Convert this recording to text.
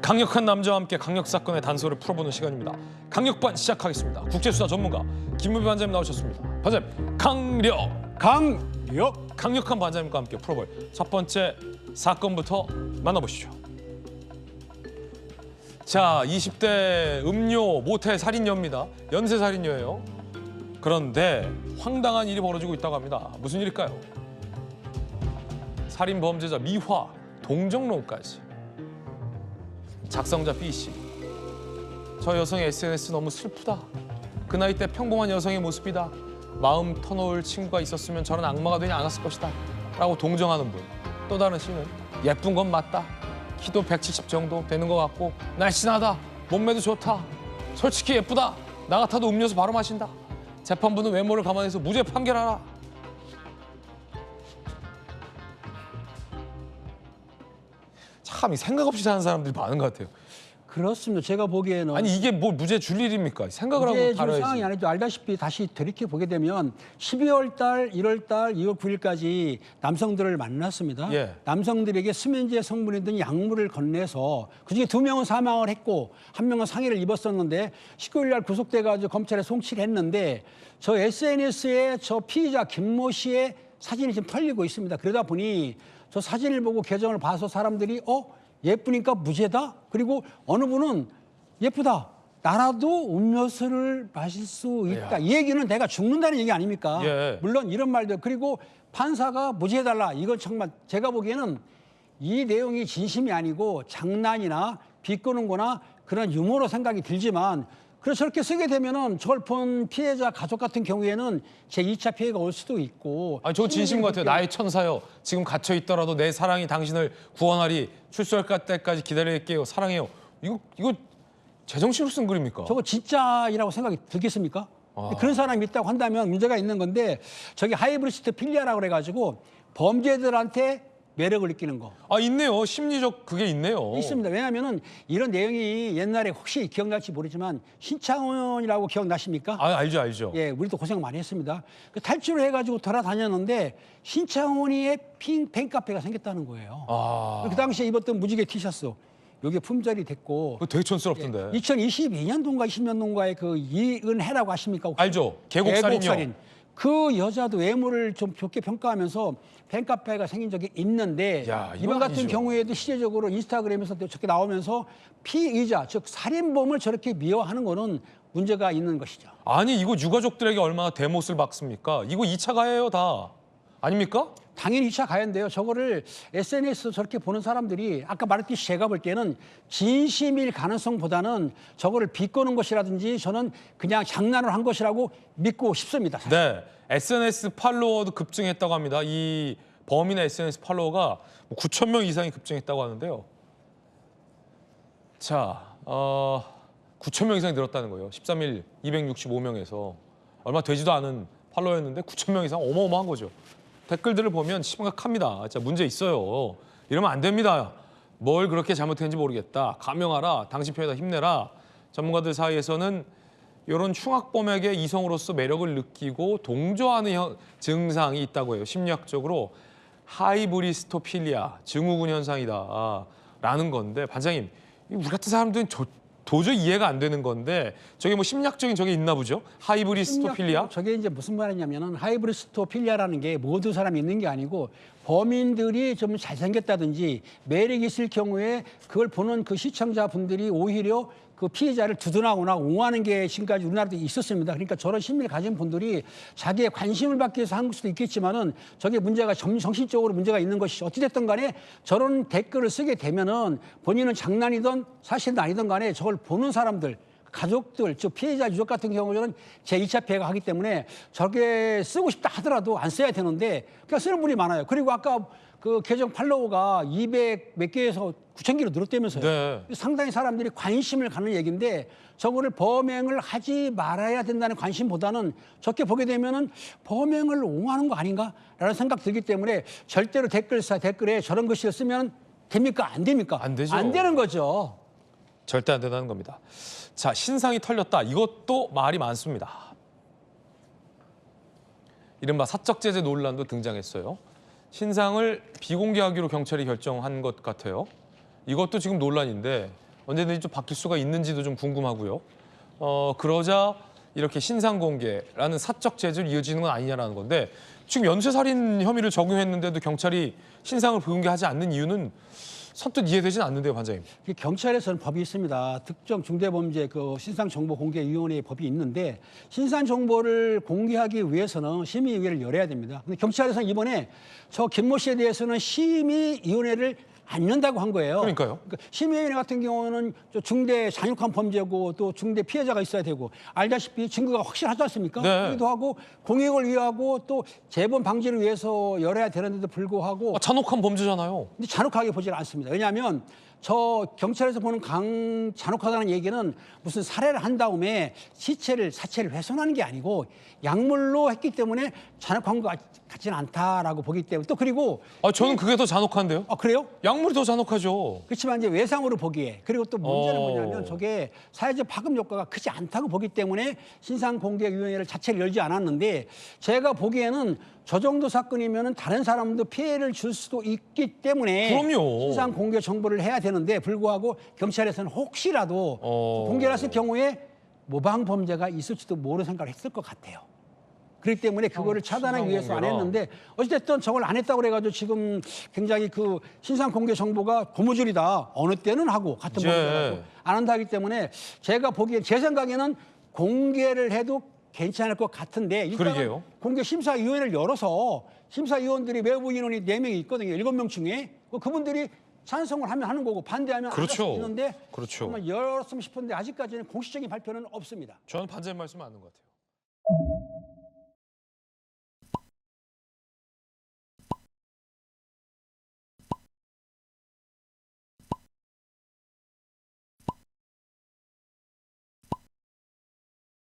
강력한 남자와 함께 강력 사건의 단서를 풀어보는 시간입니다. 강력반 시작하겠습니다. 국제수사 전문가 김무배 반장님 나오셨습니다. 반장님, 강력한 반장님과 함께 풀어볼 첫 번째 사건부터 만나보시죠. 자, 20대 음료 모텔 살인녀입니다. 연쇄 살인녀예요. 그런데 황당한 일이 벌어지고 있다고 합니다. 무슨 일일까요? 살인 범죄자 미화, 동정론까지. 작성자 B씨. 저 여성의 SNS 너무 슬프다. 그 나이 때 평범한 여성의 모습이다. 마음 터놓을 친구가 있었으면 저런 악마가 되지 않았을 것이다. 라고 동정하는 분. 또 다른 C는 예쁜 건 맞다. 키도 170 정도 되는 것 같고 날씬하다. 몸매도 좋다. 솔직히 예쁘다. 나 같아도 음료수 바로 마신다. 재판부는 외모를 감안해서 무죄 판결하라. 참 생각 없이 사는 사람들이 많은 것 같아요. 그렇습니다. 제가 보기에는 아니 이게 뭐 무죄 줄 일입니까? 생각을 하고 무죄 줄 다뤄야지. 상황이 아니죠. 알다시피 다시 돌이켜 보게 되면 12월 달, 1월 달, 2월 9일까지 남성들을 만났습니다. 예. 남성들에게 수면제 성분이 든 약물을 건네서 그중에 2명은 사망을 했고 1명은 상해를 입었었는데 19일 날 구속돼 가지고 검찰에 송치를 했는데 저 SNS에 저 피의자 김모 씨의 사진이 지금 털리고 있습니다. 그러다 보니 저 사진을 보고 계정을 봐서 사람들이 예쁘니까 무죄다. 그리고 어느 분은 예쁘다. 나라도 음료수를 마실 수 있다. 이 얘기는 내가 죽는다는 얘기 아닙니까? 예. 물론 이런 말들. 그리고 판사가 무죄해달라. 이건 정말 제가 보기에는 이 내용이 진심이 아니고 장난이나 비꼬는 거나 그런 유머로 생각이 들지만 그래서 저렇게 쓰게 되면은 저걸 본 피해자 가족 같은 경우에는 제2차 피해가 올 수도 있고. 아니 저 진심 같아요. 나의 천사요. 지금 갇혀 있더라도 내 사랑이 당신을 구원하리. 출소할 때까지 기다릴게요. 사랑해요. 이거 제정신으로 쓴 글입니까? 저거 진짜이라고 생각이 들겠습니까? 그런 사람이 있다고 한다면 문제가 있는 건데 저기 하이브리스트 필리아라고 그래가지고 범죄들한테 매력을 느끼는 거. 있네요. 심리적 그게 있네요. 있습니다. 왜냐하면은 이런 내용이 옛날에 혹시 기억날지 모르지만 신창원이라고 기억나십니까? 알죠. 예, 우리도 고생 많이 했습니다. 그 탈출을 해가지고 돌아다녔는데 신창원이의 팬카페가 생겼다는 거예요. 그 당시에 입었던 무지개 티셔츠. 이게 품절이 됐고. 그거 되게 촌스럽던데. 2022년도인가 20년도인가에 그 이은혜라고 아십니까? 혹시? 알죠. 계곡살인요. 그 여자도 외모를 좀 좋게 평가하면서 팬카페가 생긴 적이 있는데 야, 이번 같은 아니죠. 경우에도 시대적으로 인스타그램에서 저렇게 나오면서 피의자, 즉 살인범을 저렇게 미워하는 거는 문제가 있는 것이죠. 아니 이거 유가족들에게 얼마나 대못을 박습니까? 이거 2차 가해예요 다. 아닙니까? 당연히 2차 가해인데요. 저거를 SNS 저렇게 보는 사람들이 아까 말했듯이 제가 볼 때는 진심일 가능성보다는 저거를 비꼬는 것이라든지 저는 그냥 장난을 한 것이라고 믿고 싶습니다. 사실. 네. SNS 팔로워도 급증했다고 합니다. 이 범인의 SNS 팔로워가 9천 명 이상이 급증했다고 하는데요. 자, 9천 명 이상이 늘었다는 거예요. 13일 265명에서 얼마 되지도 않은 팔로워였는데 9천 명 이상 어마어마한 거죠. 댓글들을 보면 심각합니다. 진짜 문제 있어요. 이러면 안 됩니다. 뭘 그렇게 잘못했는지 모르겠다. 감형하라. 당신 편에다 힘내라. 전문가들 사이에서는 이런 흉악범에게 이성으로서 매력을 느끼고 동조하는 증상이 있다고 해요. 심리학적으로 하이브리스토필리아, 증후군 현상이다. 라는 건데 반장님, 우리 같은 사람들은 도저히 이해가 안 되는 건데 저게 뭐 심리학적인 저게 있나 보죠? 하이브리스토필리아? 저게 이제 무슨 말이냐면은 하이브리스토필리아라는 게 모든 사람이 있는 게 아니고 범인들이 좀 잘생겼다든지 매력이 있을 경우에 그걸 보는 그 시청자분들이 오히려 그 피해자를 두둔하거나 옹호하는 게 지금까지 우리나라도 있었습니다. 그러니까 저런 심리를 가진 분들이 자기의 관심을 받기 위해서 한 수도 있겠지만은 저게 문제가 정신적으로 문제가 있는 것이 어찌됐든 간에 저런 댓글을 쓰게 되면은 본인은 장난이든 사실은 아니든 간에 저걸 보는 사람들 가족들, 즉 피해자 유족 같은 경우는 제2차 피해가 하기 때문에 저렇게 쓰고 싶다 하더라도 안 써야 되는데 그냥 쓰는 분이 많아요. 그리고 아까 그 계정 팔로워가 200 몇 개에서 9,000개로 늘었다면서요. 네. 상당히 사람들이 관심을 갖는 얘기인데 저거를 범행을 하지 말아야 된다는 관심보다는 저렇게 보게 되면은 범행을 옹호하는 거 아닌가라는 생각 들기 때문에 절대로 댓글에 저런 글씨를 쓰면 됩니까? 안 됩니까? 안 되죠. 안 되는 거죠. 절대 안 된다는 겁니다. 자, 신상이 털렸다. 이것도 말이 많습니다. 이른바 사적제재 논란도 등장했어요. 신상을 비공개하기로 경찰이 결정한 것 같아요. 이것도 지금 논란인데 언제든지 좀 바뀔 수가 있는지도 좀 궁금하고요. 그러자 이렇게 신상 공개라는 사적 제재로 이어지는 건 아니냐라는 건데 지금 연쇄살인 혐의를 적용했는데도 경찰이 신상을 공개하지 않는 이유는 선뜻 이해되진 않는데요, 반장님. 경찰에서는 법이 있습니다. 특정 중대범죄 그 신상정보공개위원회의 법이 있는데 신상 정보를 공개하기 위해서는 심의위를 열어야 됩니다. 근데 경찰에서는 이번에 저 김모 씨에 대해서는 심의위원회를 안 연다고 한 거예요. 그러니까요. 심의위원회 같은 경우는 저 중대 잔혹한 범죄고 또 중대 피해자가 있어야 되고 알다시피 증거가 확실하지 않습니까? 네. 그기도 하고 공익을 위하고 또 재범 방지를 위해서 열어야 되는데도 불구하고 잔혹한 범죄잖아요. 근데 잔혹하게 보지는 않습니다. 왜냐하면 저 경찰에서 보는 잔혹하다는 얘기는 무슨 살해를 한 다음에 사체를 훼손하는 게 아니고 약물로 했기 때문에 잔혹한 것 같지는 않다라고 보기 때문에 또 그리고 저는 그게 더 잔혹한데요. 그래요? 약물이 더 잔혹하죠. 그렇지만 이제 외상으로 보기에 그리고 또 문제는 어. 뭐냐면 저게 사회적 파급 효과가 크지 않다고 보기 때문에 신상공개위원회를 자체를 열지 않았는데 제가 보기에는 저 정도 사건이면은 다른 사람도 피해를 줄 수도 있기 때문에 그럼요. 신상공개 정보를 해야 되는데 불구하고 경찰에서는 혹시라도 공개를 했을 경우에 모방 범죄가 있을지도 모르는 생각을 했을 것 같아요. 그렇기 때문에 그거를 차단하기 위해서 안 했는데 어쨌든 저걸 안 했다고 그래가지고 지금 굉장히 그 신상 공개 정보가 고무줄이다. 어느 때는 하고 같은 범죄라고 안 한다기 때문에 제가 보기엔 제 생각에는 공개를 해도 괜찮을 것 같은데 일단 공개 심사위원회를 열어서 심사위원들이 외부 인원이 4명이 있거든요. 7명 중에 그분들이 찬성을 하면 하는 거고 반대하면 안 할 수 있는데 그렇죠. 정말 열었으면 싶은데 아직까지는 공식적인 발표는 없습니다. 저는 반대의 말씀 맞는 것 같아요.